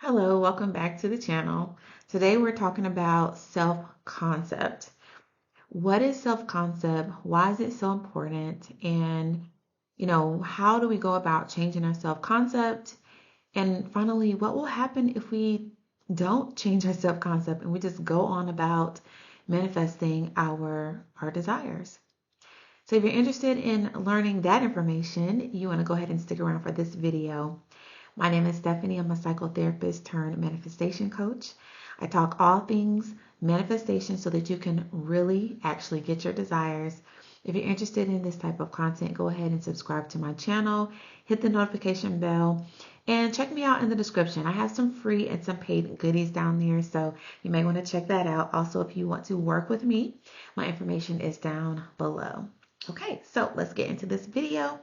Hello, welcome back to the channel. Today we're talking about self-concept. What is self-concept? Why is it so important? And, how do we go about changing our self-concept? And finally, what will happen if we don't change our self-concept and we just go on about manifesting our desires? So if you're interested in learning that information, you want to go ahead and stick around for this video. My name is Stephanie. I'm a psychotherapist turned manifestation coach. I talk all things manifestation so that you can really actually get your desires. If you're interested in this type of content, go ahead and subscribe to my channel, hit the notification bell, and check me out in the description. I have some free and some paid goodies down there, so you may want to check that out. Also, if you want to work with me, my information is down below. Okay, so let's get into this video.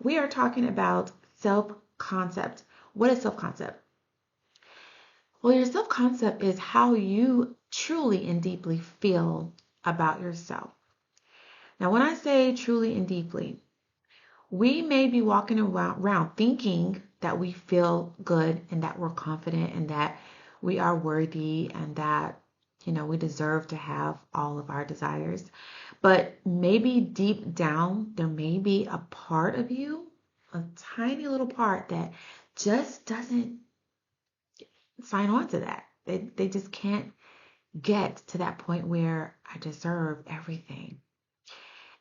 We are talking about self-concept. What is self-concept? Well, your self-concept is how you truly and deeply feel about yourself. Now, when I say truly and deeply, we may be walking around thinking that we feel good and that we're confident and that we are worthy and that, we deserve to have all of our desires. But maybe deep down, there may be a part of you, a tiny little part that just doesn't sign on to that. They just can't get to that point where I deserve everything.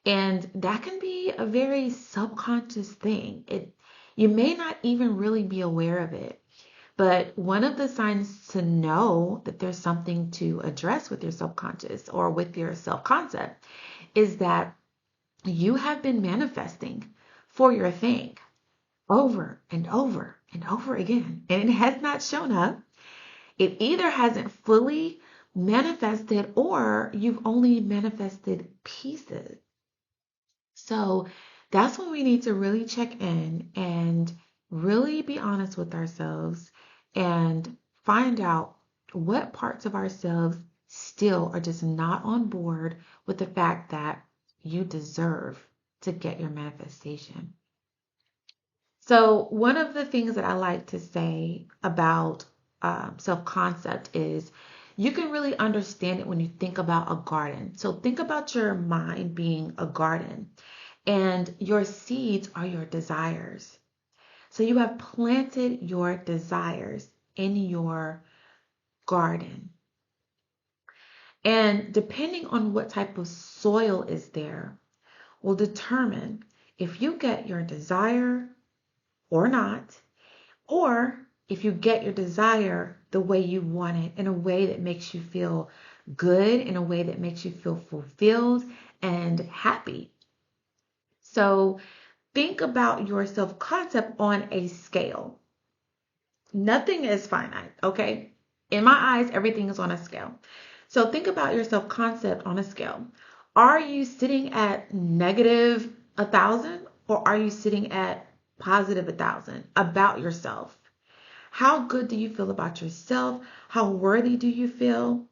And that can be a very subconscious thing. You may not even really be aware of it. But one of the signs to know that there's something to address with your subconscious or with your self-concept is that you have been manifesting for your thing over and over and over again, and it has not shown up. It either hasn't fully manifested or you've only manifested pieces. So that's when we need to really check in and really be honest with ourselves and find out what parts of ourselves still are just not on board with the fact that you deserve to get your manifestation. So one of the things that I like to say about self-concept is you can really understand it when you think about a garden. So think about your mind being a garden and your seeds are your desires. So you have planted your desires in your garden. And depending on what type of soil is there will determine if you get your desire or not, or if you get your desire the way you want it, in a way that makes you feel good, in a way that makes you feel fulfilled and happy. So think about your self-concept on a scale. Nothing is finite, okay? In my eyes, everything is on a scale. So think about your self-concept on a scale. Are you sitting at negative 1,000 or are you sitting at positive 1,000 about yourself? How good do you feel about yourself? How worthy do you feel?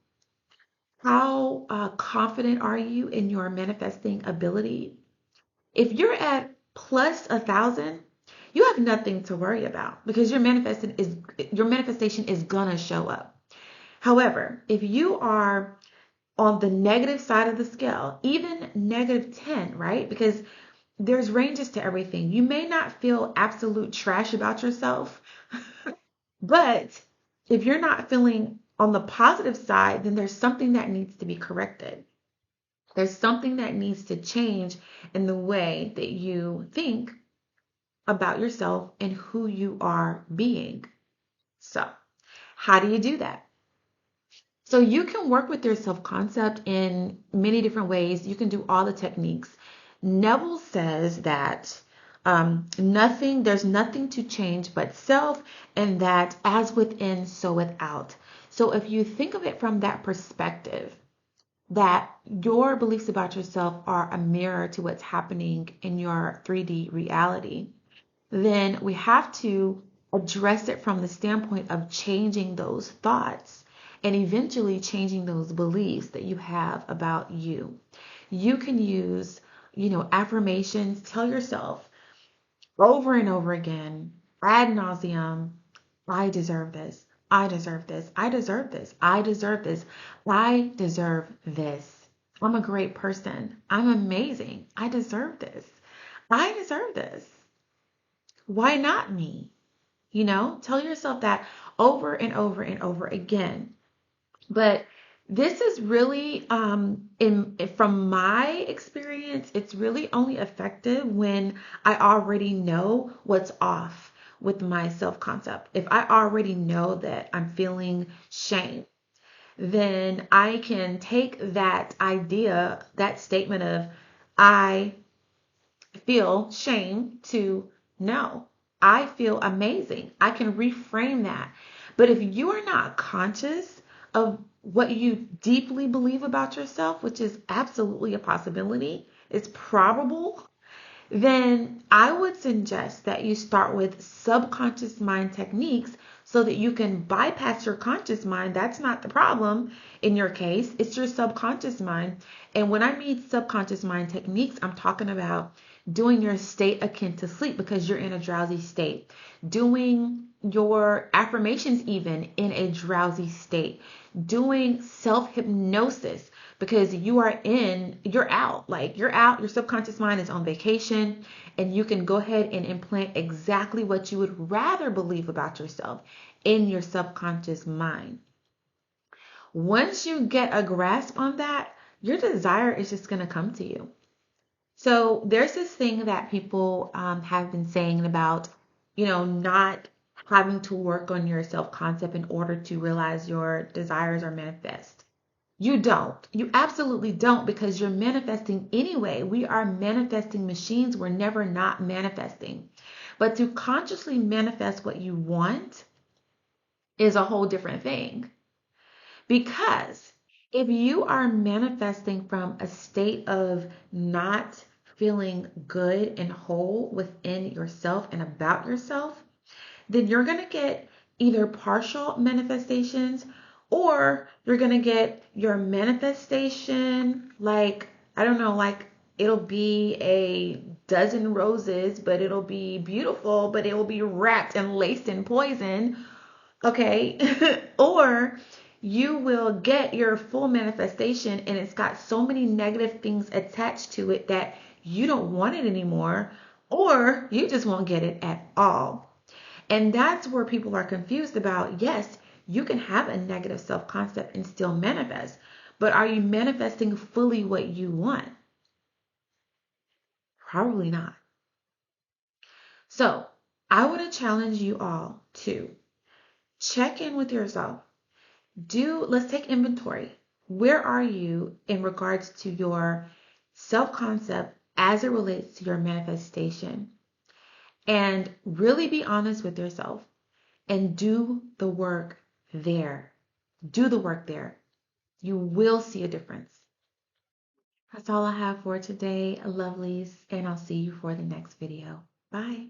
How confident are you in your manifesting ability? If you're at plus 1,000, you have nothing to worry about because your manifestation is gonna show up. However, if you are on the negative side of the scale, even negative 10, right? Because there's ranges to everything. You may not feel absolute trash about yourself, but if you're not feeling on the positive side, then there's something that needs to be corrected. There's something that needs to change in the way that you think about yourself and who you are being. So, how do you do that? So, you can work with your self concept in many different ways. You can do all the techniques. Neville says that there's nothing to change but self, and that as within, so without. So, if you think of it from that perspective, that your beliefs about yourself are a mirror to what's happening in your 3D reality, then we have to address it from the standpoint of changing those thoughts and eventually changing those beliefs that you have about you. You can use, affirmations, tell yourself over and over again, ad nauseum, I deserve this. I deserve this. I deserve this. I deserve this. I deserve this. I'm a great person. I'm amazing. I deserve this. I deserve this. Why not me? Tell yourself that over and over and over again. But this is really, from my experience, it's really only effective when I already know what's off with my self-concept. If I already know that I'm feeling shame, then I can take that idea, that statement of I feel shame to no, I feel amazing. I can reframe that. But if you are not conscious of what you deeply believe about yourself, which is absolutely a possibility, it's probable, then I would suggest that you start with subconscious mind techniques so that you can bypass your conscious mind. That's not the problem in your case, it's your subconscious mind. And when I mean subconscious mind techniques, I'm talking about doing your state akin to sleep because you're in a drowsy state, doing your affirmations even in a drowsy state, doing self hypnosis because you're out, your subconscious mind is on vacation, and you can go ahead and implant exactly what you would rather believe about yourself in your subconscious mind. Once you get a grasp on that, your desire is just going to come to you. So there's this thing that people have been saying about, not having to work on your self-concept in order to realize your desires or manifest. You don't. You absolutely don't, because you're manifesting anyway. We are manifesting machines. We're never not manifesting. But to consciously manifest what you want is a whole different thing. Because if you are manifesting from a state of not feeling good and whole within yourself and about yourself, then you're going to get either partial manifestations, or you're going to get your manifestation like, I don't know, like it'll be a dozen roses, but it'll be beautiful, but it will be wrapped and laced in poison. Okay. Or you will get your full manifestation and it's got so many negative things attached to it that you don't want it anymore, or you just won't get it at all. And that's where people are confused about. Yes, you can have a negative self-concept and still manifest, but are you manifesting fully what you want? Probably not. So I want to challenge you all to check in with yourself. Let's take inventory. Where are you in regards to your self-concept as it relates to your manifestation? And really be honest with yourself and do the work there. Do the work there. You will see a difference. That's all I have for today, lovelies, and I'll see you for the next video. Bye.